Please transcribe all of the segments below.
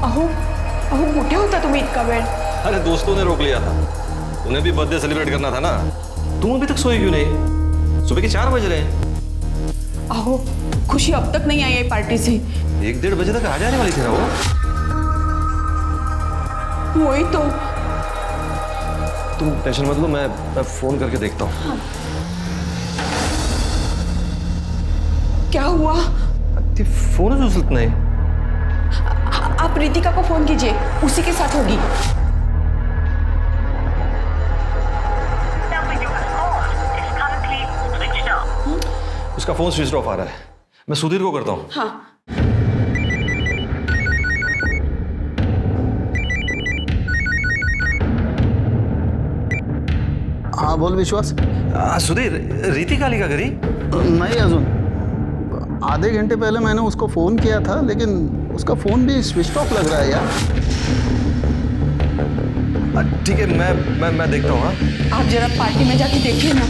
अहो अहो कुठे होता तुम्ही इतका वेळ? अरे दोस्तों ने रोक लिया था, उन्हें भी बर्थडे सेलिब्रेट करना था ना। तुम अभी तक सोई क्यों नहीं? सुबह के 4 बज रहे हैं। अहो खुशी अब तक नहीं आई है पार्टी से। 1-1:30 बजे तक आ जाने वाली थी ना वो। वही तो। तुम टेंशन मत लो, मैं फोन करके देखता हूँ। हाँ। क्या हुआ? फोन है उचलत नहीं। आप रितिका को फोन कीजिए, उसी के साथ होगी। उसका फोन स्विच ऑफ आ रहा है, मैं सुधीर को करता हूँ। हाँ। हाँ बोल विश्वास। सुधीर, रितिका आली का घरी? नहीं अजून, आधे घंटे पहले मैंने उसको फोन किया था, लेकिन उसका फोन भी स्विच ऑफ लग रहा है यार। ठीक है, मैं देखता हूँ। हाँ आप जरा पार्टी में जाके देखिए ना।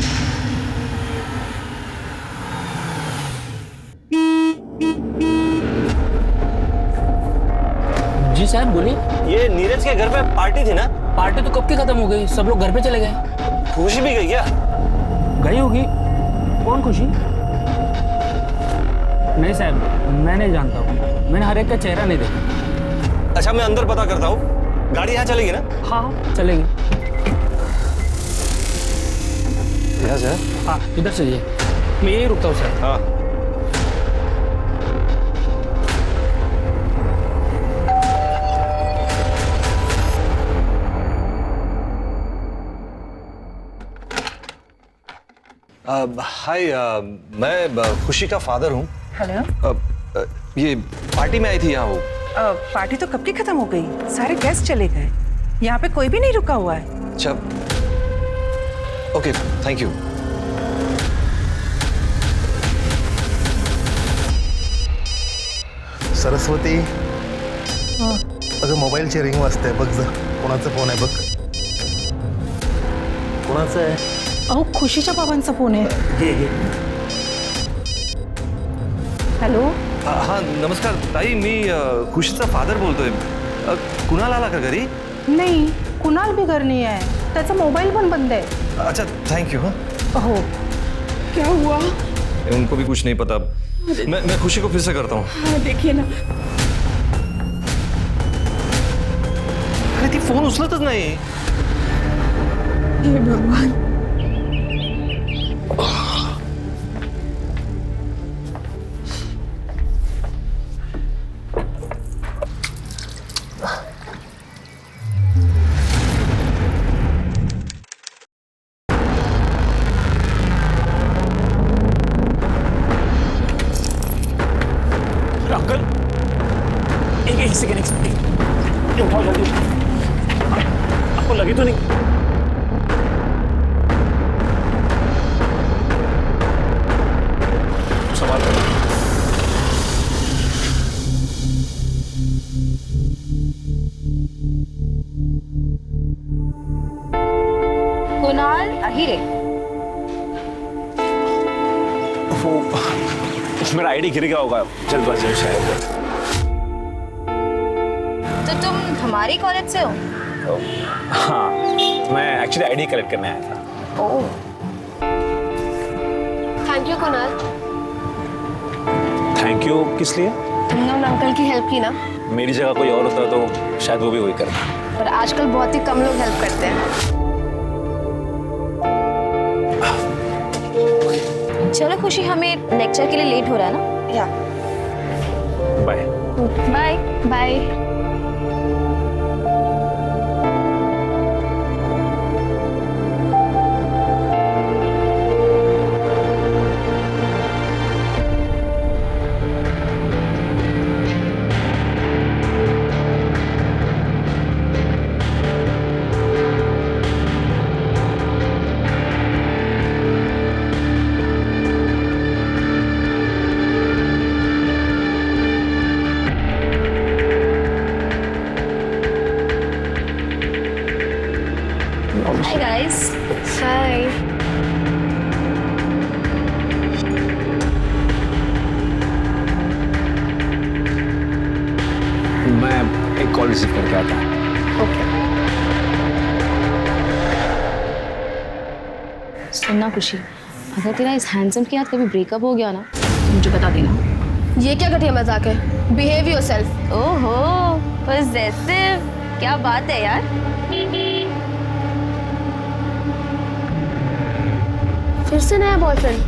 जी साहब बोलिए। ये नीरज के घर पे पार्टी थी ना? पार्टी तो कब की खत्म हो गई, सब लोग घर पे चले गए। खुशी भी गई क्या? गई होगी। कौन खुशी? नहीं साहब, मैं नहीं जानता हूँ, मैंने हर एक का चेहरा नहीं देखा। अच्छा, मैं अंदर पता करता हूँ। गाड़ी यहाँ चलेगी ना? हाँ चलेगी। यहाँ से? हाँ इधर से ये, मैं यही रुकता हूँ सर। हाँ। हाय, मैं खुशी का फादर हूँ। हेलो। ये पार्टी में आई थी यहाँ वो। पार्टी तो कब की खत्म हो गई, सारे गेस्ट चले गए, यहाँ पे कोई भी नहीं रुका हुआ है। अच्छा, ओके, थैंक यू। सरस्वती, अगं मोबाईलची रिंग वाजते, बघ जा कोणाचा फोन आहे बघ. कोणाचा आहे? अहो खुशीच्या बाबांचा फोन आहे. हेलो। हाँ नमस्कार ताई, मी खुशीचा फादर बोलतोय. कुणाल आला का घरी? नहीं, कुणाल भी घर नहीं है, त्याचा मोबाईल पण बंद है. अच्छा थैंक यू. हाँ अहो क्या हुआ? उनको भी कुछ नहीं पता. मैं खुशी को फिर से करता हूँ. हाँ देखिए ना. अरे ती फोन उचलतच नाही. हे भगवान. अंकल एक सेकेंड, ये उठाओ जल्दी. आपको लगी तो नहीं? सवाल करो. कुणाल अहिरे. वो मेरा आईडी गिर गया होगा जल्दबाजी शायद. तो तुम हमारी कॉलेज से हो? हाँ, मैं एक्चुअली आईडी कलेक्ट करने आया था. Oh thank you Kunal. Thank you किस लिए? तुमने उन अंकल की हेल्प की ना. मेरी जगह कोई और होता तो शायद वो भी वही करता. पर आजकल बहुत ही कम लोग हेल्प करते हैं. चलो खुशी, हमें लेक्चर के लिए लेट हो रहा है ना. या bye. Bye bye. Hi guys. Hi. मैं एक कॉल रिसीव करके आता हूँ। ओके। सुनना खुशी, अगर तेरा इस हैंडसम के साथ कभी ब्रेकअप हो गया ना तो मुझे बता देना। ये क्या घटिया मजाक है? Behave yourself. ओहो, पॉसेसिव, क्या बात है यार। फिर से नया boyfriend?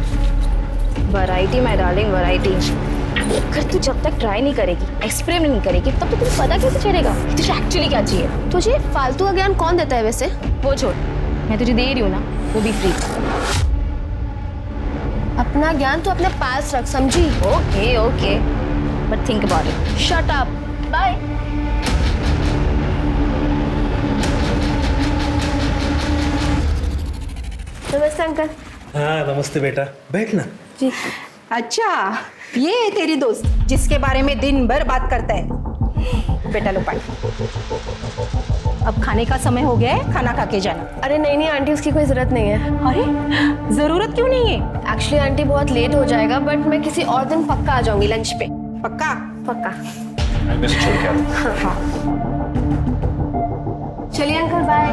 Variety my darling, variety. अगर तू जब तक ट्राई नहीं करेगी, एक्सपेरिमेंट नहीं करेगी, तब तो तुझे पता कैसे चलेगा कि तुझे एक्चुअली क्या चाहिए। तुझे फालतू का ज्ञान कौन देता है वैसे? वो छोड़, मैं तुझे दे रही हूँ ना, वो भी फ्री। अपना ज्ञान तो अपने पास रख, समझी? Okay okay, but think about it. Shut up. Bye. नमस्ते अंकल। हाँ नमस्ते बेटा, बैठ ना। जी। अच्छा, ये है तेरी दोस्त जिसके बारे में दिन भर बात करता है। बेटा लो पानी। अब खाने का समय हो गया है, खाना खा के जाना। अरे नहीं नहीं आंटी, उसकी कोई जरूरत नहीं है। अरे जरूरत क्यों नहीं है? एक्चुअली आंटी बहुत लेट हो जाएगा, बट मैं किसी और दिन पक्का आ जाऊंगी लंच पे। पक्का? पक्का। मैं से छोड़ के आता हूँ। चलिए अंकल, बाय।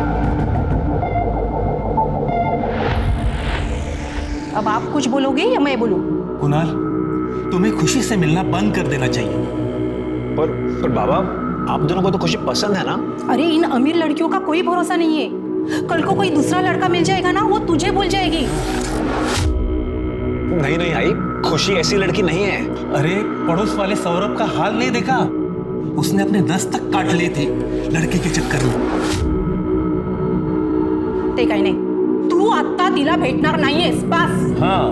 अब आप कुछ बोलोगे या मैं बोलूं? कुणाल, तुम्हें खुशी से मिलना बंद कर देना चाहिए। पर बाबा, आप दोनों को तो खुशी पसंद है ना? अरे इन अमीर लड़कियों का कोई भरोसा नहीं है। कल को कोई दूसरा लड़का मिल जाएगा ना, वो तुझे भूल जाएगी। नहीं नहीं आई, खुशी ऐसी लड़की नहीं है। अरे पड़ोस वाले सौरभ का हाल नहीं देखा? उसने अपने 10 तक काट लिए थे लड़के के चक्कर में। ते काही नाही, तू आता तिला भेटणार नाहीयेस, बस। हाँ,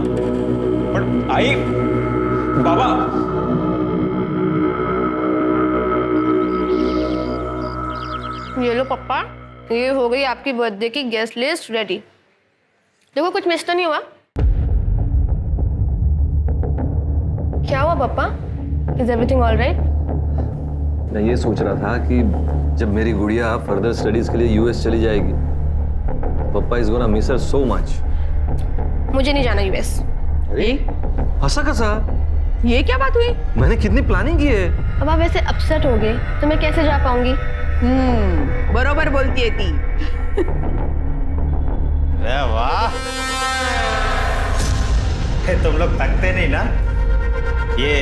पर आई बाबा, ये लो पप्पा, ये हो गई आपकी बर्थडे की गेस्ट लिस्ट रेडी। देखो कुछ मिस तो नहीं हुआ? क्या हुआ पापा? Is everything all right? मैं ये सोच रहा था कि जब मेरी गुड़िया फर्दर स्टडीज के लिए यूएस चली जाएगी, papa is gonna miss her so much. मुझे नहीं जाना यूएस। अरे हंसा कसा? ये क्या बात हुई? मैंने कितनी प्लानिंग की है। अब आप वैसे अपसेट हो गए तो मैं कैसे जा पाऊंगी? बरोबर बोलती है ती। अरे वाह, तुम लोग थकते नहीं ना ये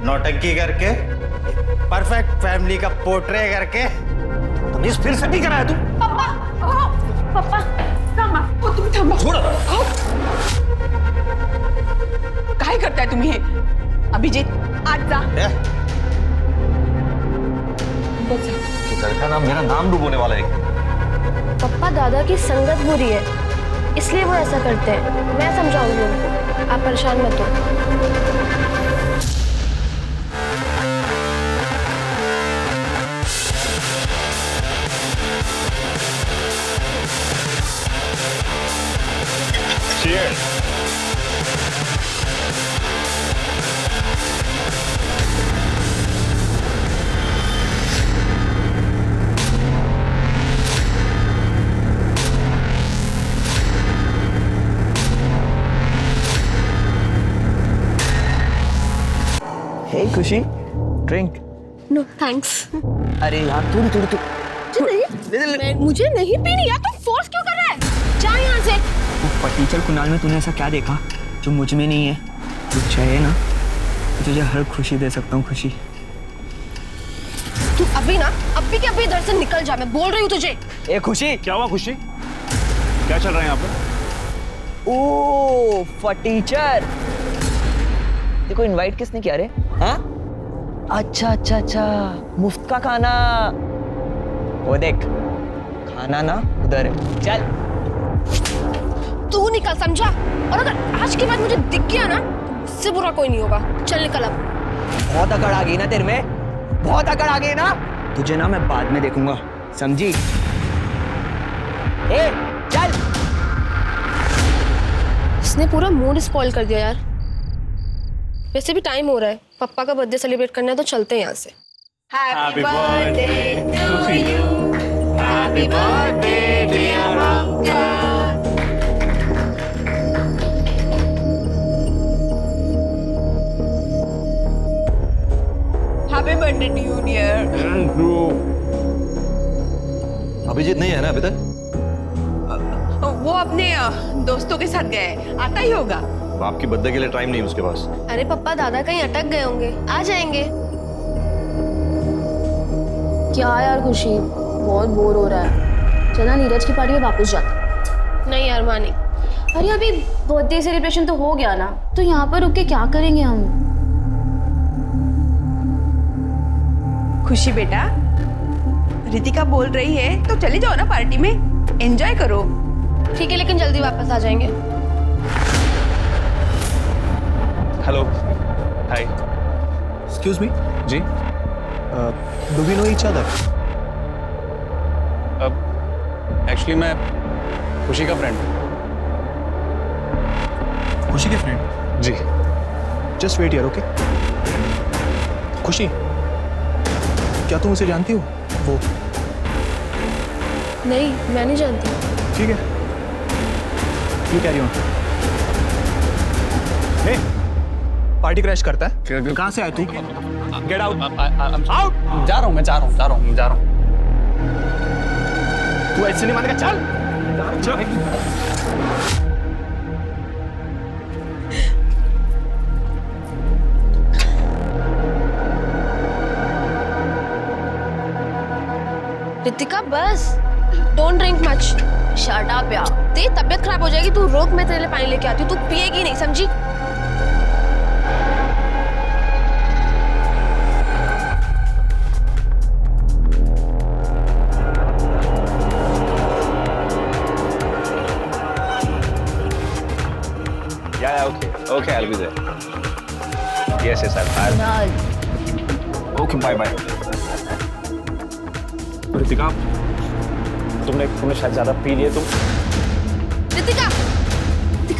नौटंकी करके, परफेक्ट फैमिली का पोर्ट्रे करके। तुम इस फिर से भी कराया तू? पापा थांबा, तुम्ही थांबा। छोड़। काय करताय तुम्ही हे? अभिजीत, आज जा। लड़का नाम मेरा नाम डूबोने वाला है। पापा दादा की संगत बुरी है, इसलिए वो ऐसा करते हैं। मैं समझाऊंगी उनको, आप परेशान मत हो। Cheers. हे खुशी, ड्रिंक। No thanks. अरे यार थोड़ी थोड़ी तो मुझे नहीं पीनी यार, तुम फोर्स क्यों कर रहा है? जा यहाँ से। फटीचर कुणाल में तूने ऐसा क्या देखा जो मुझ में नहीं है? कुछ चाहिए ना, तुझे हर खुशी दे सकता हूँ। खुशी, तू अभी के अभी इधर से निकल जा, मैं बोल रही हूँ तुझे। ए खुशी, क्या हुआ खुशी? क्या चल रहा है यहाँ पर? ओ फटीचर, देखो इनवाइट किसने किया रे? हाँ, अच्छा अच्छा अच्छा, मुफ्त का खाना। वो देख, खाना ना उधर है, चल। तू निकल, समझा? और अगर आज के बाद मुझे दिख गया ना, तो मुझसे बुरा कोई नहीं होगा। चल निकल अब। बहुत अकड़ आ गई ना तेरे में, बहुत अकड़ आ गई ना। तुझे ना मैं बाद में देखूंगा, समझी? ए चल। इसने पूरा मूड स्पॉइल कर दिया यार। वैसे भी टाइम हो रहा है, पापा का बर्थडे सेलिब्रेट करना है, तो चलते हैं यहाँ से। Happy birthday to you, happy birthday dear uncle. Happy birthday to you dear. Thank you. Abhijeet नहीं है ना अभी तक? वो अपने दोस्तों के साथ गए, आता ही होगा। बाप की बर्थडे के लिए टाइम नहीं उसके पास। अरे पप्पा दादा कहीं अटक गए होंगे, आ जाएंगे। क्या यार खुशी, बहुत बोर हो रहा है। चला नीरज की पार्टी में वापस जाते। नहीं यार मानी। अरे अभी बर्थडे सेलिब्रेशन तो हो गया ना, तो यहाँ पर रुक के क्या करेंगे हम? खुशी बेटा, रितिका बोल रही है तो चले जाओ ना पार्टी में, एंजॉय करो। ठीक है लेकिन जल्दी वापस आ जाएंगे। Hello, hi. एक्सक्यूज मी, जी। Do we know each other? Actually मैं खुशी का फ्रेंड। खुशी के फ्रेंड? जी। Just wait here, okay? Khushi, क्या तुम उसे जानती हो? वो नहीं मैं नहीं जानती। ठीक है, you carry on. Hey, party crash करता है? कहाँ से आया तू? Get out. आउट। जा रहा हूँ, मैं जा रहा हूँ। तू ऐसे नहीं मानेगा, चल। रितिका बस, don't drink much. Shut up यार। तेरी तबीयत खराब हो जाएगी, तू रोक, मैं तेरे लिए पानी लेके आती हूँ। तू पिएगी नहीं, समझी? Yeah, okay, I'll be there. Yes, I'll. Okay, bye. Ritika, तुमने शायद ज्यादा पी लिए तुम। रितिका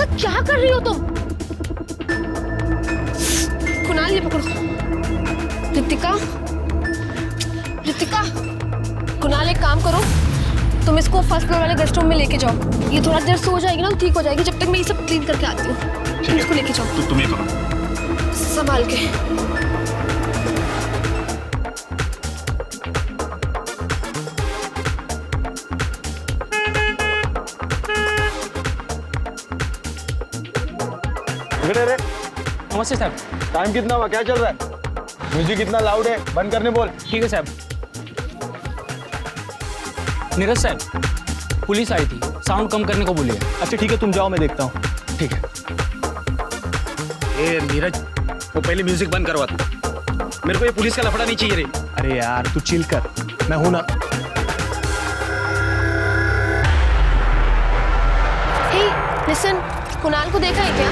क्या कर रही हो तुम? कुणाल ये पकड़ो। रितिका, कुणाल एक काम करो, तुम इसको फर्स्ट फ्लोर वाले गेस्ट रूम में लेके जाओ। ये थोड़ा देर सो जाएगी ना तो ठीक हो जाएगी, जब तक मैं ये सब क्लीन करके आती हूँ। तुम इसको लेके जाओ। तुम ये करो, संभाल के। नमस्ते साहब। टाइम कितना हुआ, क्या चल रहा है? म्यूजिक इतना लाउड है, बंद करने बोल। ठीक है साहब। नीरज साहब, पुलिस आई थी, साउंड कम करने को बोली है। अच्छा ठीक है, तुम जाओ, मैं देखता हूँ। ठीक है। ए नीरज, वो पहले म्यूजिक बंद करवा दो। मेरे को ये पुलिस का लफड़ा नहीं चाहिए रे। अरे यार तू चिल कर, मैं हूं ना। हे लिसन, कुणाल को देखा है क्या?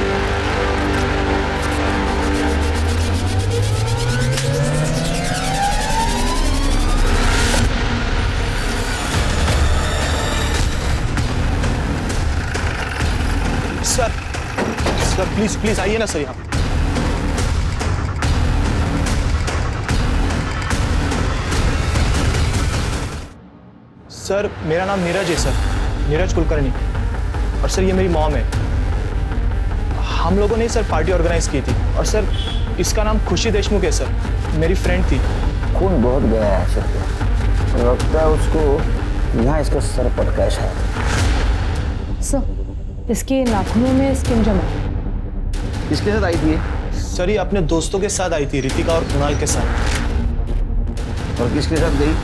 सर प्लीज आइए ना सर यहाँ। सर मेरा नाम नीरज है सर, नीरज कुलकर्णी। और सर ये मेरी मॉम है। हम लोगों ने सर पार्टी ऑर्गेनाइज की थी। और सर इसका नाम खुशी देशमुख है सर, मेरी फ्रेंड थी। खून बहुत गया है सर पे, लगता है उसको यहाँ इसका सर पटका है शायद। सर इसके नाखूनों में स्किन जमा। किसके साथ आई थी? सर ये अपने दोस्तों के साथ आई थी, रितिका और कुणाल के साथ। और किसके साथ गई?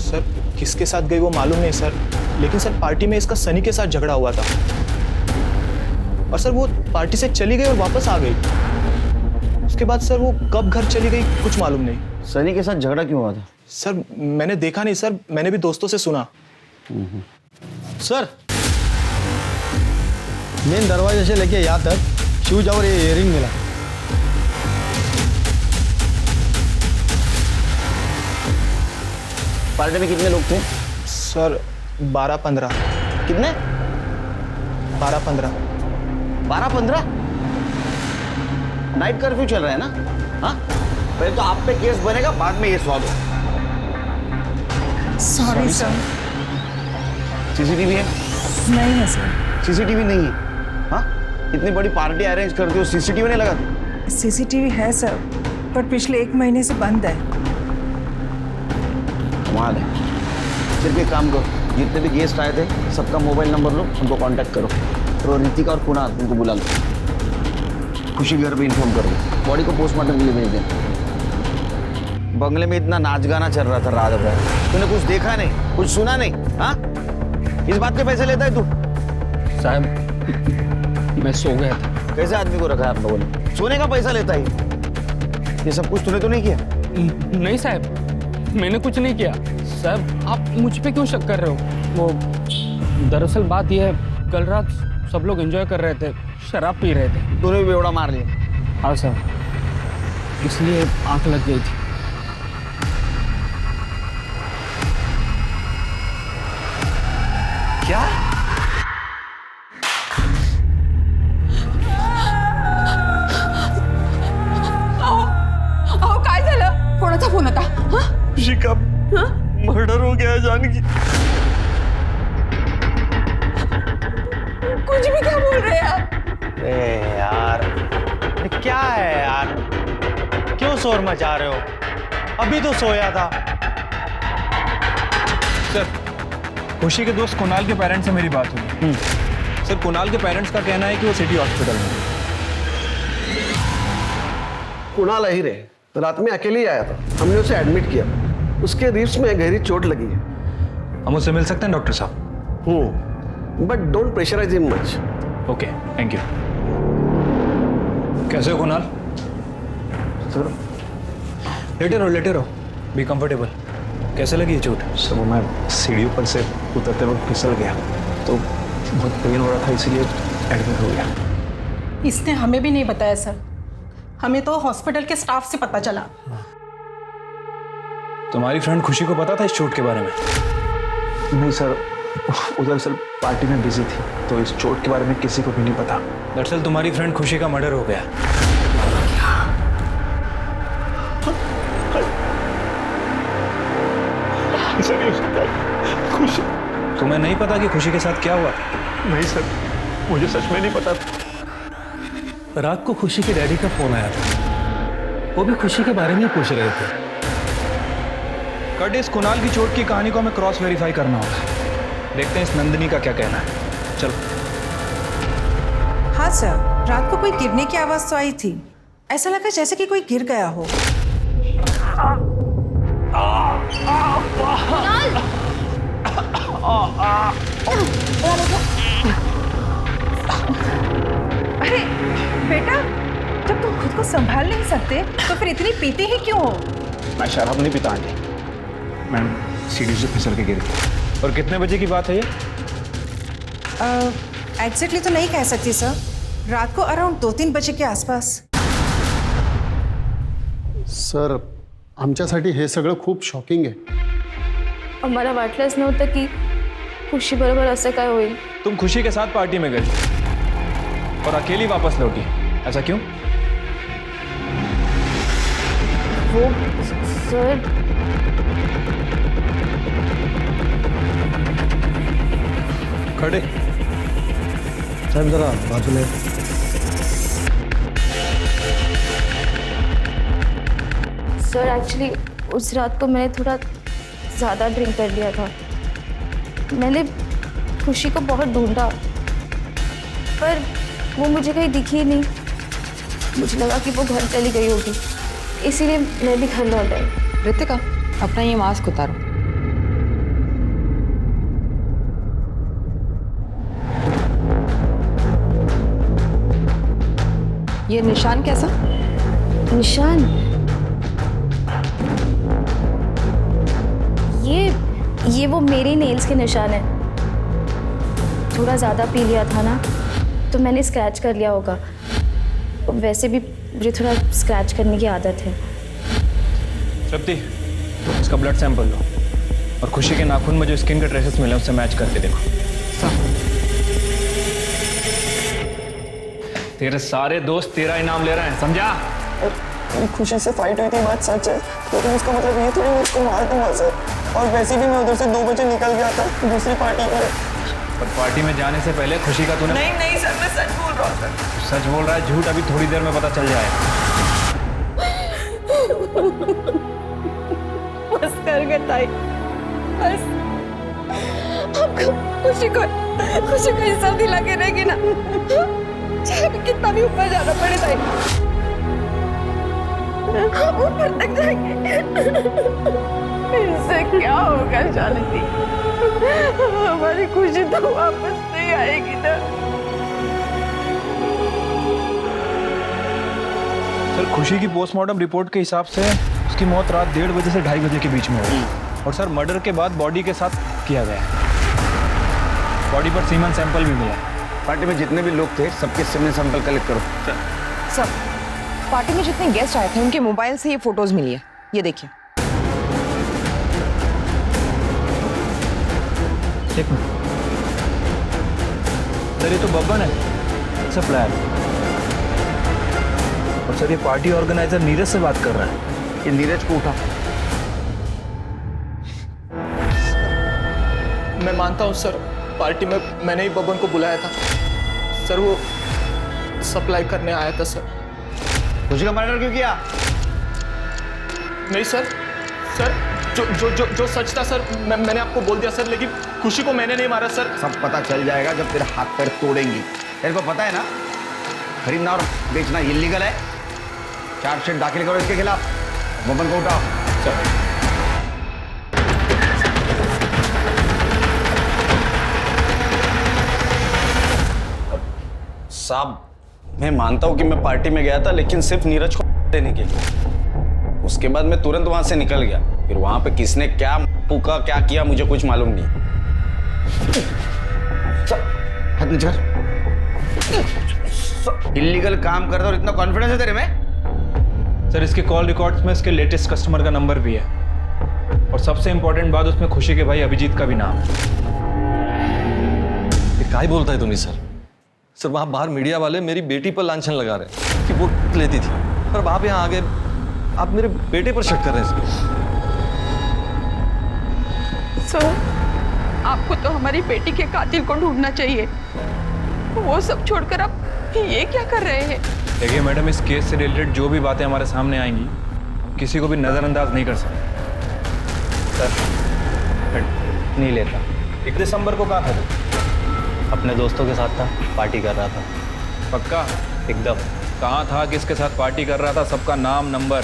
सर किसके साथ गई वो मालूम नहीं सर, लेकिन सर पार्टी में इसका सनी के साथ झगड़ा हुआ था। और सर वो पार्टी से चली गई और वापस आ गई। उसके बाद सर वो कब घर चली गई कुछ मालूम नहीं। सनी के साथ झगड़ा क्यों हुआ था? सर मैंने देखा नहीं सर, मैंने भी दोस्तों से सुना। सर मेन दरवाजे से लेके यहाँ तक शूज और ये इयरिंग मिला। पार्टी में कितने लोग थे? सर 12-15। कितने? 12-15। 12-15? नाइट कर्फ्यू चल रहा है ना? हाँ, पहले तो आप पे केस बनेगा, बाद में ये स्वाद हो। Sorry sir. सीसीटीवी है? नहीं है सर। सीसीटीवी नहीं है? हाँ, इतनी बड़ी पार्टी अरेंज करते हो, सीसीटीवी नहीं लगाते? सीसीटीवी है सर, पर पिछले 1 महीने से बंद है। कमाल है। सिर्फ एक काम करो, जितने भी गेस्ट आए थे सबका मोबाइल नंबर लो, उनको कांटेक्ट करो और रितिका और कुणाल उनको बुला लो। खुशी घर पे इन्फॉर्म करो, बॉडी को पोस्टमार्टम के लिए भेज दें। बंगले में इतना नाच गाना चल रहा था रात भर, तूने कुछ देखा नहीं, कुछ सुना नहीं? हाँ, इस बात के पैसे लेता है तू? साहब मैं सो गया था। कैसे आदमी को रखा है आप लोगों ने? सोने का पैसा लेता है ये सब कुछ तूने तो नहीं किया? नहीं साहब, मैंने कुछ नहीं किया। साहब आप मुझ पे क्यों शक कर रहे हो? वो दरअसल बात यह है, कल रात सब लोग एंजॉय कर रहे थे, शराब पी रहे थे। तूने भी बेवड़ा मार लिया? हाँ सर, इसलिए आंख लग गई थी। क्या? अहो काय झालं? कोणाचा फोन होता? हाँ? खुशी का मर्डर हो गया है जानकी। कुछ भी क्या बोल रहे हैं आप? अरे यार, ये क्या है यार? क्यों शोर मचा रहे हो? अभी तो सोया था। सर, खुशी के दोस्त कुणाल के पेरेंट्स से मेरी बात हुई। सर, कुणाल के पेरेंट्स का कहना है कि वो सिटी हॉस्पिटल में। कुणाल अहिर है, रात में अकेले ही आया था, हमने उसे एडमिट किया। उसके रिब्स में गहरी चोट लगी है। हम उससे मिल सकते हैं डॉक्टर साहब? But don't pressurise him much. Okay, thank you. कैसे हो कुणाल? सर, लेटे रहो, बी कंफर्टेबल। कैसे लगी ये चोट? सर, वो मैं सीढ़ियों पर से उतरते वक्त फिसल गया तो बहुत पेन हो रहा था, इसीलिए एडमिट हो गया। इसने हमें भी नहीं बताया सर, हमें तो हॉस्पिटल के स्टाफ से पता चला। तुम्हारी फ्रेंड खुशी को पता था इस चोट के बारे में? नहीं सर, उधर सर पार्टी में बिजी थी, तो इस चोट के बारे में किसी को भी नहीं पता। दरअसल तुम्हारी फ्रेंड खुशी का मर्डर हो गया। खुशी? तुम्हें नहीं पता कि खुशी के साथ क्या हुआ? नहीं सर, मुझे सच में नहीं पता था। रात को खुशी के डैडी का फोन आया था, वो भी खुशी के बारे में ही पूछ रहे थे। कट इस कुणाल की चोट की कहानी को हमें क्रॉस वेरीफाई करना होगा। देखते हैं इस नंदिनी का क्या कहना है। चलो। हाँ सर, रात को कोई गिरने की आवाज तो आई थी, ऐसा लगा जैसे कि कोई गिर गया हो। अरे बेटा, जब तुम खुद को संभाल नहीं सकते तो फिर इतनी पीते ही क्यों हो? मैं शराब नहीं पीता आंटी, मैं सीढ़ी से फिसल के गिर गया। और कितने बजे की बात है ये? एग्जैक्टली तो नहीं कह सकती सर, रात को अराउंड 2-3 बजे के आसपास। सर, आमच्यासाठी हे सगळं खूप शॉकिंग आहे। आम्हाला वाटलंच नव्हतं की खुशी बरोबर असं काय होईल। तुम खुशी के साथ पार्टी में गई और अकेली वापस लौटी, ऐसा क्यों? वो सर, खड़े साहब जरा बाजू में। सर एक्चुअली उस रात को मैंने थोड़ा ज़्यादा ड्रिंक कर लिया था। मैंने खुशी को बहुत ढूंढा पर वो मुझे कहीं दिखी ही नहीं। मुझे लगा कि वो घर चली गई होगी, इसीलिए मैं भी घर लौट आई। रितिका, अपना ये मास्क उतारो। ये निशान कैसा? निशान? ये वो मेरे नेल्स के निशान है। थोड़ा ज़्यादा पी लिया था ना, तो मैंने स्क्रैच कर लिया होगा। वैसे भी मुझे थोड़ा स्क्रैच करने की आदत है। तृप्ति, इसका ब्लड सैंपल लो और खुशी के नाखून में जो स्किन के ट्रेसेस मिले उससे मैच करके देखो। तेरे सारे दोस्त तेरा इनाम ले रहे हैं, समझा? खुशी से फाइट हुई थी, बात सच है, लेकिन उसका मतलब ये थोड़ी मैं उसको मार दूंगा सर। और वैसे भी मैं उधर से 2 बजे निकल गया था दूसरी पार्टी में। पर पार्टी में जाने से पहले खुशी का तूने... नहीं सर, मैं सच बोल रहा हूँ सर। सच बोल रहा है? झूठ अभी थोड़ी देर में पता चल जाएगा। बस कर गए ताई, बस। खुशी को हिसाब दिला के रहेगी ना, चाहे कितना भी ऊपर जाना पड़े ताई, हम ऊपर तक जाएंगे। इससे क्या होगा जानती, हमारी खुशी तो वापस नहीं आएगी ना। सर खुशी की पोस्टमार्टम रिपोर्ट के हिसाब से उसकी मौत रात 1:30 बजे से 2:30 बजे के बीच में हुई और सर मर्डर के बाद बॉडी के साथ किया गया है। बॉडी पर सीमन सैंपल भी मिला। पार्टी में जितने भी लोग थे सबके सीमन सैंपल कलेक्ट करो। सर पार्टी में जितने गेस्ट आए थे उनके मोबाइल से ये फोटोज मिली है, ये देखिए। एक मिनट सर, ये तो बब्बन है सप्लायर, और सर ये पार्टी ऑर्गेनाइजर नीरज से बात कर रहा है। ये नीरज को उठा। मैं मानता हूँ सर, पार्टी में मैंने ही बब्बन को बुलाया था सर, वो सप्लाई करने आया था सर। खुशी का मर्डर क्यों किया? नहीं सर, सर जो सच था सर मैंने आपको बोल दिया सर, लेकिन खुशी को मैंने नहीं मारा सर। सब पता चल जाएगा जब तेरे हाथ पैर तोड़ेंगी। तेरे को पता है ना खरीदना और बेचना इलीगल है। चार्जशीट दाखिल करो इसके खिलाफ। बब्बन को उठाओ। सर साहब, मैं मानता हूं कि मैं पार्टी में गया था, लेकिन सिर्फ नीरज को देने के लिए। उसके बाद मैं तुरंत वहां से निकल गया। फिर वहां पे किसने क्या फूका क्या किया मुझे कुछ मालूम नहीं। हाथ नीचे कर। इलीगल काम करता और इतना कॉन्फिडेंस है तेरे में? सर इसके कॉल रिकॉर्ड्स में इसके लेटेस्ट कस्टमर का नंबर भी है, और सबसे इंपॉर्टेंट बात उसमें खुशी के भाई अभिजीत का भी नाम। ये क्या ही बोलता है तुम्हें सर? सर वहाँ बाहर मीडिया वाले मेरी बेटी पर लांछन लगा रहे हैं कि वो लेती थी, पर आप यहाँ आगे आप मेरे बेटे पर शक कर रहे हैं। सर आपको तो हमारी बेटी के कातिल को ढूंढना चाहिए, वो सब छोड़कर आप ये क्या कर रहे हैं? देखिए मैडम, इस केस से रिलेटेड जो भी बातें हमारे सामने आएंगी हम किसी को भी नज़रअंदाज नहीं कर सकते। सर नहीं लेता। 1 दिसंबर को कहाँ था तू? अपने दोस्तों के साथ था, पार्टी कर रहा था। पक्का? एकदम। कहाँ था, किसके साथ पार्टी कर रहा था, सबका नाम नंबर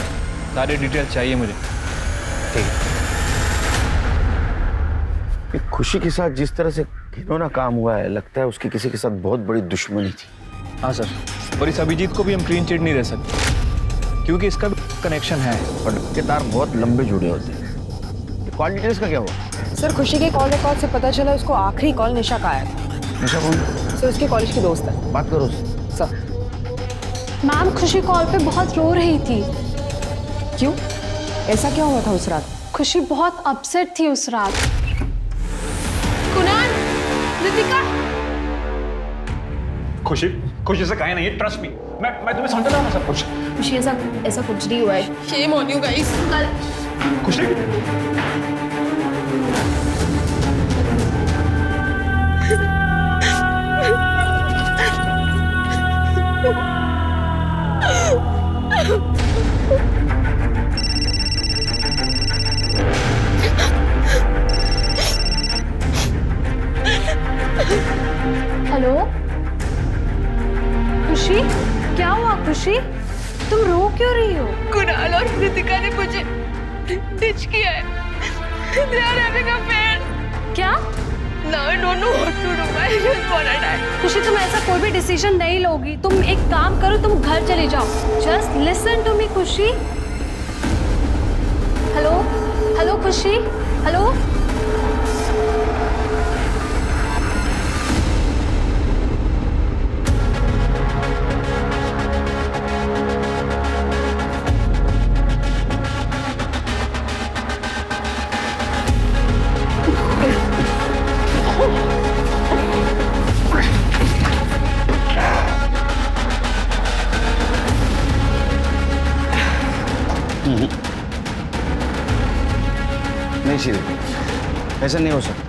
सारी डिटेल चाहिए मुझे। ठीक है। खुशी के साथ जिस तरह से घिनौना काम हुआ है, लगता है उसकी किसी के साथ बहुत बड़ी दुश्मनी थी। हाँ सर, और इस अभिजीत को भी हम क्लीन चिट नहीं दे सकते क्योंकि इसका भी कनेक्शन है और के तार बहुत लंबे जुड़े होते हैं। कॉल डिटेल्स का क्या हुआ? सर खुशी के कॉल रिकॉर्ड से पता चला उसको आखिरी कॉल निशा का आया था। निशा कौन? सर उसके कॉलेज की दोस्त है। बात करो सर। मैम खुशी कॉल पे बहुत रो रही थी। क्यों? ऐसा क्या हुआ था उस रात? खुशी बहुत अपसेट थी उस रात। कुणाल, रितिका, खुशी से कहीं नहीं, ट्रस्ट मी। मैं तुम्हें समझा ना सब कुछ। खुशी ऐसा कुछ नहीं हुआ है। Shame on you guys. खुशी हेलो खुशी, क्या हुआ खुशी? तुम रो क्यों रही हो? कुणाल और कृतिका ने मुझे डिच किया है। They are having an affair. क्या? Now I don't know what to do. I just wanna die. खुशी तुम ऐसा कोई भी डिसीजन नहीं लोगी। तुम एक काम करो, तुम घर चले जाओ। जस्ट लिसन टू मी खुशी। हेलो हेलो खुशी, हेलो। नहीं सीधे, ऐसा नहीं हो सकता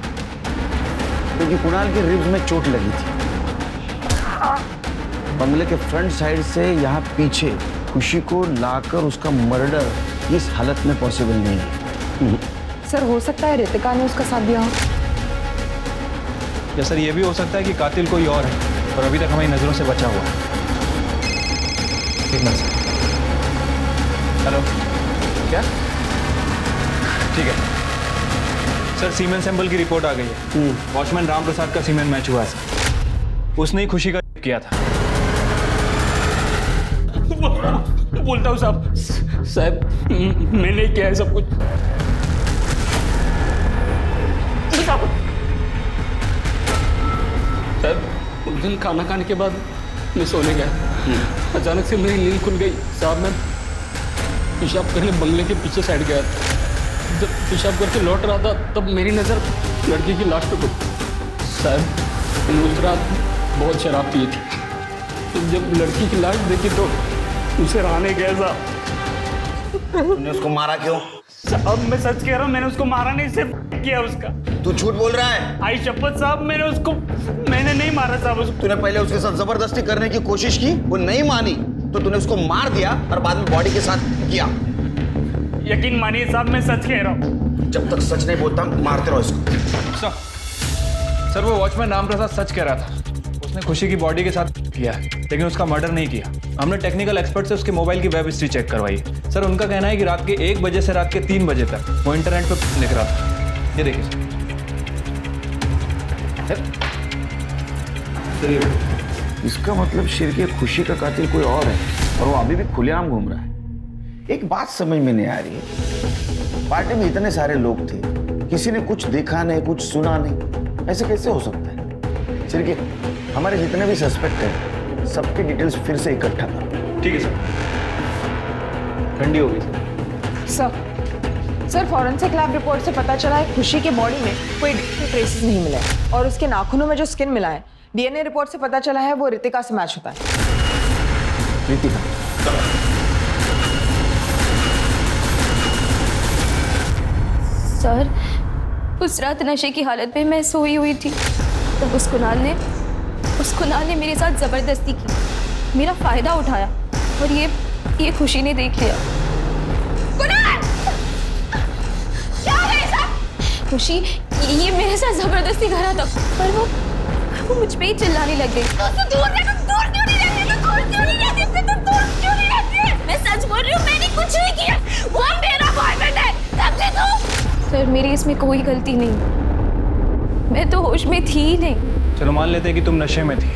क्योंकि कुणाल के रिब्स में चोट लगी थी। बंगले के फ्रंट साइड से यहाँ पीछे खुशी को लाकर उसका मर्डर इस हालत में पॉसिबल नहीं है। सर हो सकता है रितिका ने उसका साथ दिया हो। या सर ये भी हो सकता है कि कातिल कोई और है और अभी तक हमारी नज़रों से बचा हुआ है। एक मिनट। हेलो, क्या? ठीक है सर, सीमेंट सैंपल की रिपोर्ट आ गई है। वॉचमैन राम प्रसाद का सीमेंट मैच हुआ है सर। उसने ही खुशी का किया था। बोलता हूँ साहब, मैंने किया है सब कुछ। साहब, उस दिन खाना खाने के बाद मैं सोने गया। अचानक से मेरी नींद खुल गई। साहब, मैं पेशाब करने बंगले के पीछे साइड गया। जब पेशाब करके लौट रहा था तब मेरी नज़र लड़की की लाश पे पड़ी। साहब, मैंने उस रात बहुत शराब पी थी। तो जब लड़की की लाश देखी तो उसे रहने गया साहब। तूने उसको मारा क्यों? साहब, मैं सच कह रहा हूँ, मैंने उसको मारा नहीं, सिर्फ किया उसका। तू झूठ बोल रहा है? आई शपथ साहब, मैंने नहीं मारा साहब उसको। तूने पहले उसके साथ जबरदस्ती करने की कोशिश की, वो नहीं मानी, तो तूने उसको मार दिया और बाद में बॉडी के साथ किया। यकीन मानिए साहब, मैं सच कह रहा हूँ। जब तक सच नहीं बोलता मारते रहो इसको। सर वो वॉचमैन राम प्रसाद सच कह रहा था। उसने खुशी की बॉडी के साथ किया है, लेकिन उसका मर्डर नहीं किया। हमने टेक्निकल एक्सपर्ट से उसके मोबाइल की वेब हिस्ट्री चेक करवाई है। सर उनका कहना है कि रात के 1 बजे से रात के 3 बजे तक वो इंटरनेट पर लिख रहा था। ये देखिए सर। इसका मतलब शेर की खुशी का कातिल कोई और है और वो अभी भी खुलेआम घूम रहा है। एक बात समझ में नहीं आ रही है, पार्टी में इतने सारे लोग थे, किसी ने कुछ देखा नहीं, कुछ सुना नहीं, ऐसे कैसे हो सकता है? शेर की हमारे जितने भी सस्पेक्ट हैं सबकी डिटेल्स फिर से इकट्ठा करो। ठीक है सर। ठंडी होगी सर, फॉरेंसिक लैब रिपोर्ट से पता चला है खुशी के बॉडी में कोई ट्रेसेस नहीं मिले हैं और उसके नाखूनों में जो स्किन मिला है, डीएनए रिपोर्ट से पता चला है वो रितिका से मैच होता है। रितिका? सर, उस रात नशे की हालत में मैं सोई हुई थी, तब उस कुणाल ने मेरे साथ जबरदस्ती की, मेरा फायदा उठाया और ये खुशी ने देख लिया। कुणाल! क्या है सब? खुशी ये मेरे साथ जबरदस्ती कर रहा था, पर वो मुझ पे ही चिल्लाने लग गई। दूर क्यों नहीं रहती? मैं सच बोल रही हूँ, मैंने कुछ नहीं किया। वो मेरा बॉयफ्रेंड है, समझे तू? सर, मेरी इसमें कोई गलती नहीं, मैं तो होश में थी ही नहीं। चलो मान लेते हैं कि तुम नशे में थी,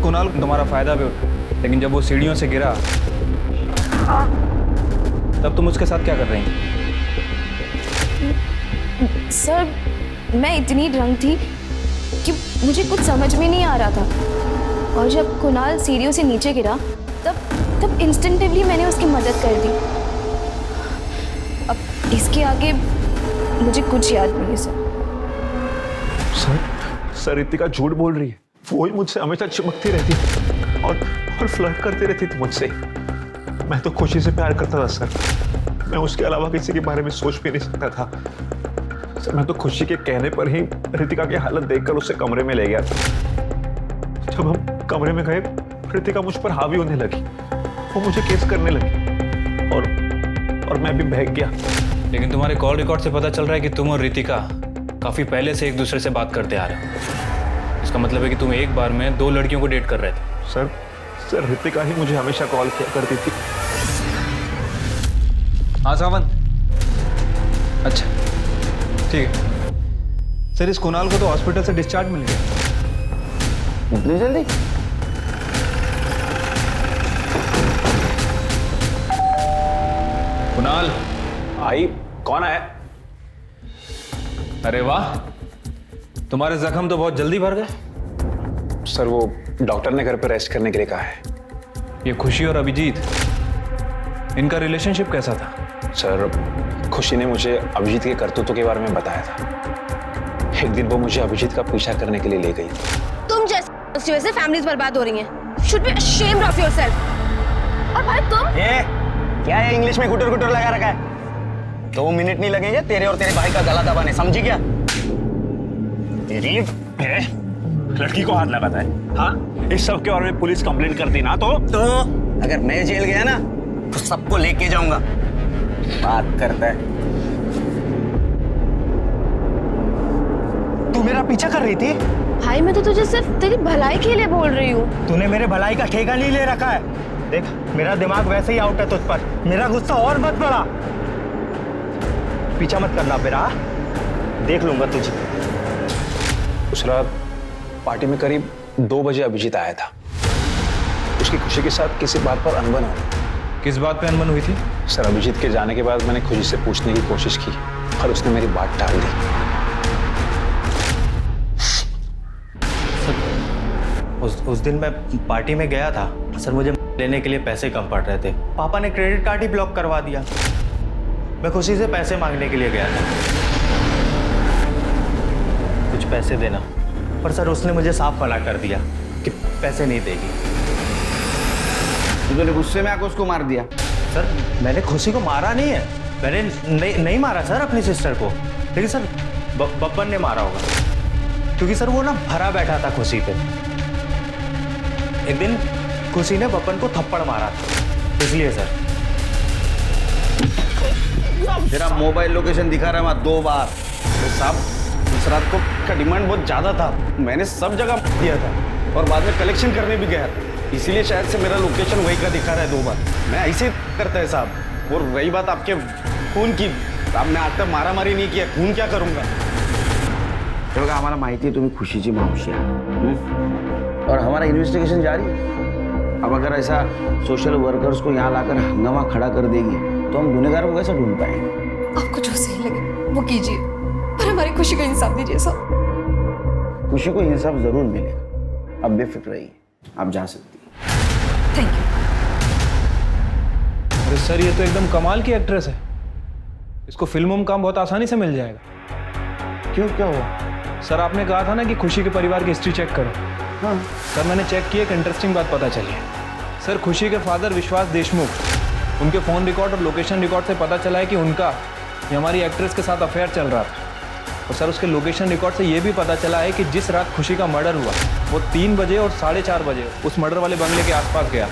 कुणाल तुम्हारा फायदा भी उठाया, लेकिन जब वो सीढ़ियों से गिरा तब तुम उसके साथ क्या कर रही थी? सर, मैं इतनी ड्रंक थी कि मुझे कुछ समझ में नहीं आ रहा था और जब कुणाल सीढ़ियों से नीचे गिरा तब इंस्टेंटिवली मैंने उसकी मदद कर दी। अब इसके आगे मुझे कुछ याद नहीं है सर रितिका झूठ बोल रही है। वो ही मुझसे हमेशा चिपकती रहती थी और फ्लर्ट करती रहती थी मुझसे। मैं तो खुशी से प्यार करता था सर, मैं उसके अलावा किसी के बारे में सोच भी नहीं सकता था सर। मैं तो खुशी के कहने पर ही रितिका की हालत देखकर उससे कमरे में ले गया था। जब हम कमरे में गए, रितिका मुझ पर हावी होने लगी, वो मुझे केस करने लगी और मैं भी बहक गया। लेकिन तुम्हारे कॉल रिकॉर्ड से पता चल रहा है कि तुम और रितिका काफी पहले से एक दूसरे से बात करते आ रहे हो। इसका मतलब है कि तुम एक बार में 2 लड़कियों को डेट कर रहे थे। सर रितिका ही मुझे हमेशा कॉल किया करती थी। हाँ सावन, अच्छा ठीक है सर। इस कुणाल को तो हॉस्पिटल से डिस्चार्ज मिल गया। इतनी जल्दी? कुणाल आई, कौन आया? अरे वाह, तुम्हारे जख्म तो बहुत जल्दी भर गए। सर वो डॉक्टर ने घर पर रेस्ट करने के लिए कहा है। ये खुशी और अभिजीत, इनका रिलेशनशिप कैसा था? सर खुशी ने मुझे अभिजीत के करतूतों के बारे में बताया था। एक दिन वो मुझे अभिजीत का पीछा करने के लिए ले गई। तुम जैसे वजह से फैमिलीज बर्बाद हो रही हैं। Should be ashamed of yourself. और भाई तुम ये क्या है, इंग्लिश में गुटर गुटर लगा रखा है? 2 मिनट नहीं लगेंगे तेरे और तेरे भाई का गला दबाने, समझी क्या? तेरी लड़की को हाथ लगाता है? हाँ, इस सब के बारे में पुलिस कंप्लेंट कर दी ना तो अगर मैं जेल गया ना तो सबको लेके जाऊंगा। बात करता है। तू मेरा पीछा कर रही थी? भाई मैं तो तुझे सिर्फ तेरी भलाई के लिए बोल रही हूँ। तूने मेरे भलाई का ठेका नहीं ले रखा है। देख मेरा दिमाग वैसे ही आउट है तुझ पर, मेरा गुस्सा और मत बढ़ा। पीछा मत करना मेरा, देख लूंगा तुझे। उस रात पार्टी में करीब 2 बजे अभिजीत आया था। उसकी खुशी के साथ किसी बात पर अनबन हुई। किस बात पे अनबन हुई थी? सर अभिजीत के जाने के बाद मैंने खुशी से पूछने की कोशिश की और उसने मेरी बात टाल दी। उस दिन मैं पार्टी में गया था सर, मुझे लेने के लिए पैसे कम पड़ रहे थे। पापा ने क्रेडिट कार्ड ही ब्लॉक करवा दिया। मैं खुशी से पैसे मांगने के लिए गया था, कुछ पैसे देना, पर सर उसने मुझे साफ मना कर दिया कि पैसे नहीं देगी। तूने गुस्से में आकर उसको मार दिया? सर मैंने खुशी को मारा नहीं है, मैंने नहीं मारा सर अपनी सिस्टर को, लेकिन सर बब्बन ने मारा होगा, क्योंकि सर वो ना भरा बैठा था खुशी पे। एक दिन खुशी ने बब्बन को थप्पड़ मारा था, इसलिए सर। तेरा मोबाइल लोकेशन दिखा रहा है 2 बार। तो साहब उस रात का डिमांड बहुत ज्यादा था, मैंने सब जगह दिया था और बाद में कलेक्शन करने भी गया था, इसीलिए शायद से मेरा लोकेशन वही का दिखा रहा है 2 बार। मैं ऐसे करता है साहब। और रही बात आपके खून की, साहब मैं आज तक मारामारी नहीं किया, खून क्या करूंगा। बघा आम्हाला माहिती है तुम्ही खुशीची मावशी आहे और हमारा इन्वेस्टिगेशन जारी है। अब अगर ऐसा सोशल वर्कर्स को यहाँ लाकर हंगामा खड़ा कर देगी तो हम गुनहगारों को कैसे ढूंढ पाएंगे? आपको जो सही लगे वो कीजिए, पर हमारी खुशी को इंसाफ दीजिए साहब। खुशी को इंसाफ जरूर मिलेगा, अब बेफिक्र रहिए, आप जा सकती हैं। Thank you. अरे सर ये तो एकदम कमाल की एक्ट्रेस है, इसको फिल्मों में काम बहुत आसानी से मिल जाएगा। क्यों, क्या हुआ? सर आपने कहा था ना कि खुशी के परिवार की हिस्ट्री चेक करो। हाँ सर मैंने चेक किया, एक इंटरेस्टिंग बात पता चली है। सर खुशी के फादर विश्वास देशमुख, उनके फ़ोन रिकॉर्ड और लोकेशन रिकॉर्ड से पता चला है कि उनका ये हमारी एक्ट्रेस के साथ अफेयर चल रहा था। और सर उसके लोकेशन रिकॉर्ड से ये भी पता चला है कि जिस रात खुशी का मर्डर हुआ वो 3 बजे और 4:30 बजे उस मर्डर वाले बंगले के आसपास गया।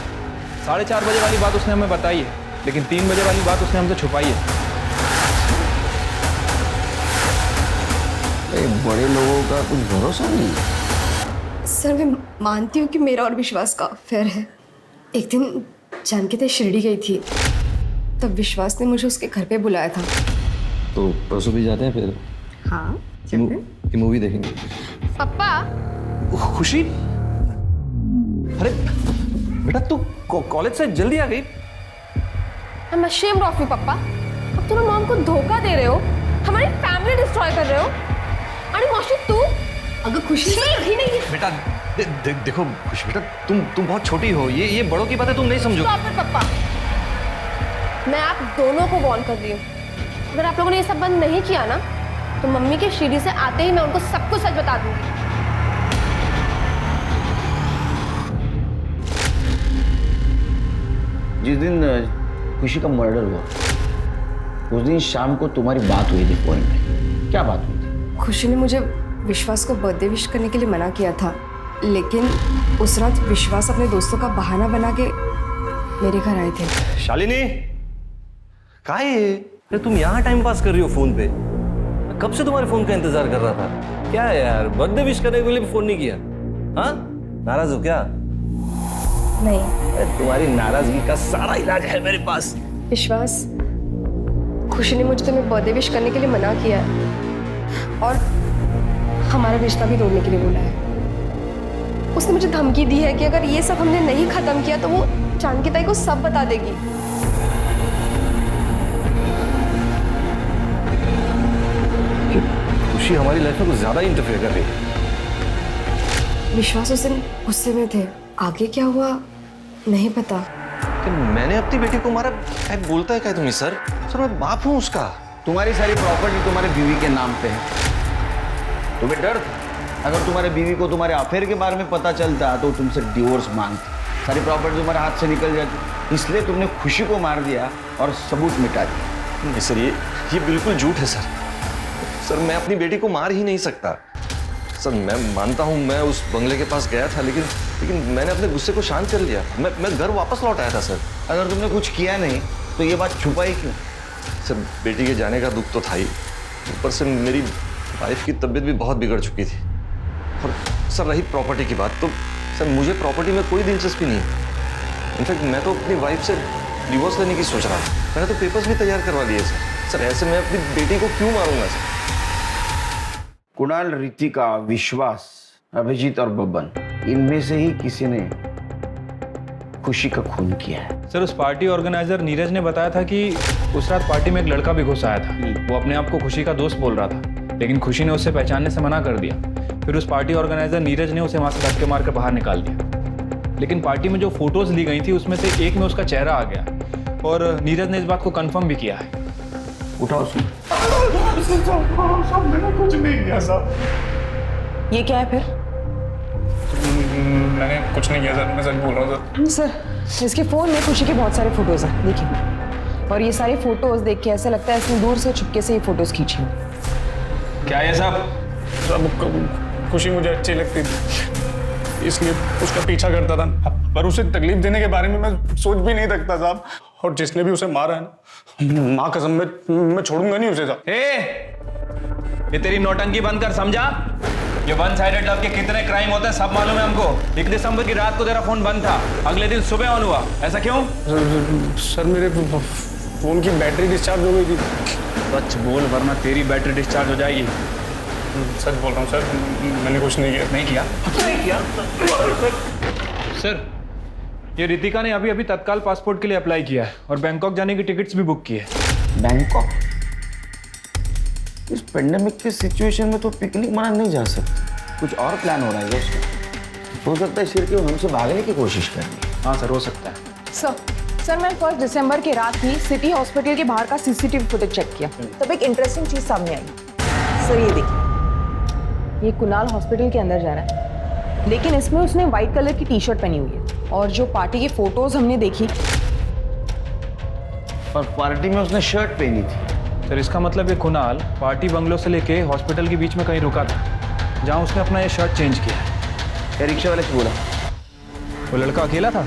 4:30 बजे वाली बात उसने हमें बताई है, लेकिन 3 बजे वाली बात उसने हमसे छुपाई है। बड़े लोगों का कुछ भरोसा नहीं है। सर मैं मानती हूँ कि मेरा और विश्वास का अफेयर है। एक दिन जानकी ते शिरडी गई थी, तब विश्वास ने मुझे उसके घर पे बुलाया था। तो परसों भी जाते हैं फिर? हाँ ये मूवी देखेंगे। पापा। खुशी, अरे बेटा तू कॉलेज से जल्दी आ गई? I'm ashamed of you, पापा। अब तुम मॉम को धोखा दे रहे हो, हमारी फैमिली डिस्ट्रॉय कर रहे हो। अरे मौसी तू अगर खुशी से यही नहीं है बेटा देखो खुशी बेटा, तुम बहुत छोटी हो, ये बड़ों की बातें तुम नहीं समझो। Stop it, पापा। मैं आप दोनों को वार्न कर रही हूँ, अगर आप लोगों ने ये सब बंद नहीं किया ना तो मम्मी के सीढ़ी से आते ही मैं उनको सब कुछ सच बता दूंगी। जिस दिन खुशी का मर्डर हुआ उस दिन शाम को तुम्हारी बात हुई थी फोन में, क्या बात हुई थी? खुशी ने मुझे विश्वास को बर्थडे विश करने के लिए मना किया था, लेकिन उस रात विश्वास अपने दोस्तों का बहाना बना के मेरे घर आए थे। शालिनी, क्या है ये? अरे तुम यहाँ टाइम पास कर रही हो फोन पे? कब से तुम्हारे फोन का इंतजार कर रहा था। क्या है यार, बर्थडे विश करने के लिए भी फोन नहीं किया? हाँ, नाराज हो क्या? नहीं, तुम्हारी नाराजगी का सारा इलाज है मेरे पास। विश्वास, खुशी ने मुझे तुम्हें बर्थडे विश करने के लिए मना किया है और हमारा रिश्ता भी तोड़ने के लिए बोला है। उसने मुझे धमकी दी है कि अगर ये सब हमने नहीं खत्म किया तो वो जानकी ताई को सब बता देगी। खुशी हमारी लाइफ में कुछ ज्यादा इंटरफेयर कर रही है। विश्वास उस दिन गुस्से में थे, आगे क्या हुआ नहीं पता। कि मैंने अपनी बेटी को मारा, बोलता है क्या तुम्हें? सर मैं बाप हूँ उसका। तुम्हारी सारी प्रॉपर्टी तुम्हारे बीवी के नाम पे है, तुम्हें डर था अगर तुम्हारे बीवी को तुम्हारे अफेयर के बारे में पता चलता तो तुमसे डिवोर्स मांगती, सारी प्रॉपर्टी तुम्हारे हाथ से निकल जाती, इसलिए तुमने खुशी को मार दिया और सबूत मिटा दिया। नहीं सर, ये बिल्कुल झूठ है सर, मैं अपनी बेटी को मार ही नहीं सकता। सर मैं मानता हूँ मैं उस बंगले के पास गया था, लेकिन मैंने अपने गुस्से को शांत कर लिया। मैं घर वापस लौट आया था सर। अगर तुमने कुछ किया नहीं तो ये बात छुपाई क्यों? सर बेटी के जाने का दुख तो था ही, ऊपर से मेरी वाइफ की तबीयत भी बहुत बिगड़ चुकी थी और सर रही प्रॉपर्टी की बात, तो सर मुझे प्रॉपर्टी में कोई दिलचस्पी नहीं है। इनफैक्ट मैं तो अपनी वाइफ से डिवोर्स लेने की सोच रहा था। मैंने तो पेपर्स भी तैयार करवा लिए सर। सर ऐसे मैं अपनी बेटी को क्यों मारूंगा सर? कुणाल, रितिका, विश्वास, अभिजीत और बब्बन, इनमें से ही किसी ने खुशी का खून किया है। सर उस पार्टी ऑर्गेनाइजर नीरज ने बताया था कि उस रात पार्टी में एक लड़का भी घुस आया था। वो अपने आप को खुशी का दोस्त बोल रहा था, लेकिन खुशी ने उससे पहचानने से मना कर दिया। फिर उस पार्टी ऑर्गेनाइजर नीरज ने उसे वहां से धक्के मार कर बाहर निकाल दिया। लेकिन पार्टी में जो फोटोज ली गई थी उसमें से एक में उसका चेहरा आ गया और नीरज ने इस बात को कंफर्म भी किया है। उठाओ मैंने कुछ नहीं किया साहब। ये क्या है फिर? मैंने कुछ नहीं किया सर, मैं सच बोल रहा हूँ सर, इसके फोन में खुशी के बहुत सारे फोटोज हैं, देखिए। और ये सारे फोटोज देख के ऐसा लगता है इसने दूर से चुपके से ये फोटोज खींची हैं। क्या है साहब? खुशी मुझे अच्छी लगती थी, इसलिए उसका पीछा करता था, पर उसे तकलीफ देने के बारे में मैं सोच भी नहीं सकता साहब। और जिसने भी उसे मारा है ना, माँ कसम मैं छोड़ूंगा नहीं उसे साहब। ये तेरी नौटंकी बंद कर, समझा? ये वन साइडेड लव के कितने क्राइम होते हैं सब मालूम है हमको। 1 दिसंबर की रात को तेरा फोन बंद था, अगले दिन सुबह ऑन हुआ, ऐसा क्यों? सर मेरे फोन की बैटरी डिस्चार्ज हो गई थी। सच बोल वरना तेरी बैटरी डिस्चार्ज हो जाएगी। सच बोल रहा हूँ सर, मैंने कुछ नहीं किया। नहीं किया? सर ये रितिका ने अभी अभी तत्काल पासपोर्ट के लिए अप्लाई किया है और बैंकॉक जाने की टिकट्स भी बुक की है। बैंकॉक? इस पेंडेमिक की सिचुएशन में तो पिकनिक मनाने नहीं जा सकते। कुछ और प्लान हो रहा है उसका? हो सकता है शिरके हमसे भागने की कोशिश कर रही है। हाँ सर, हो सकता है। सर मैं 1 दिसंबर की रात ही सिटी हॉस्पिटल के बाहर का सीसीटीवी फुटेज चेक किया, तब एक इंटरेस्टिंग चीज सामने आई। सर ये देखिए, ये कुणाल हॉस्पिटल के अंदर जा रहा है, लेकिन इसमें उसने व्हाइट कलर की टी शर्ट पहनी हुई है। और जो पार्टी की फोटोज हमने देखी, और पार्टी में उसने शर्ट पहनी थी। सर इसका मतलब ये कुणाल पार्टी बंगलो से लेके हॉस्पिटल के बीच में कहीं रुका था, जहाँ उसने अपना ये शर्ट चेंज किया है। रिक्शा वाले से बोला? वो लड़का अकेला था?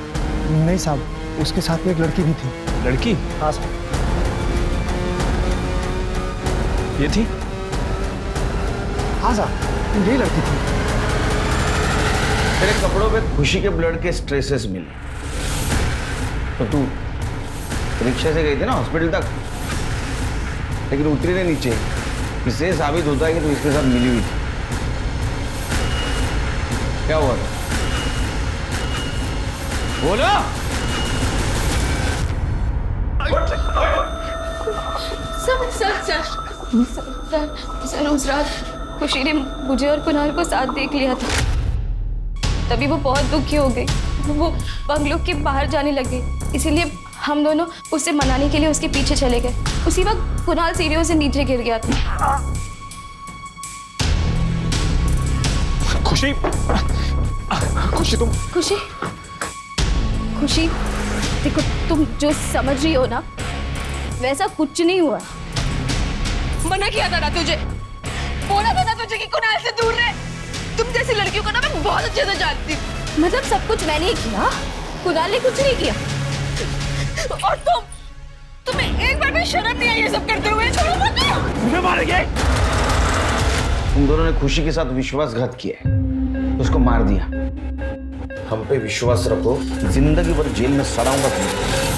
नहीं साहब, उसके साथ में एक लड़की भी थी। लड़की? हाँ साहब। ये थी? हाँ साहब, यही लड़की थी। तेरे कपड़ों पे खुशी के ब्लड के स्ट्रेसेस मिले, तो तू रिक्शा से गई थी ना हॉस्पिटल तक, लेकिन उतरी नहीं नीचे। इससे साबित होता है कि तू इसके साथ मिली हुई थी। क्या हुआ था? बोलो। सर उस रात खुशी ने मुझे और कुणाल को साथ देख लिया था, तभी वो बहुत दुखी हो गई। वो बंगलो के बाहर जाने लगी, इसीलिए हम दोनों उसे मनाने के लिए उसके पीछे चले गए। उसी वक्त कुणाल सीढ़ियों से नीचे गिर गया था। खुशी, खुशी तुम? खुशी देखो, तुम जो समझ रही हो ना वैसा कुछ नहीं हुआ। मना किया था ना तुझे, बोला था ना तुझे कि कुणाल से दूर रहे। तुम जैसी लड़कियों को ना मैं बहुत अच्छे से जानती हूँ। मतलब सब कुछ मैंने ही किया, कुणाल ने कुछ नहीं किया। और तुम्हें एक बार भी शर्म नहीं आई ये सब करते हुए? छोड़ो मत, मुझे मारेंगे। तुम दोनों ने खुशी के साथ विश्वासघात किया है, उसको मार दिया। हम पे विश्वास रखो, जिंदगी भर जेल में सड़ाऊंगा तुम्हें।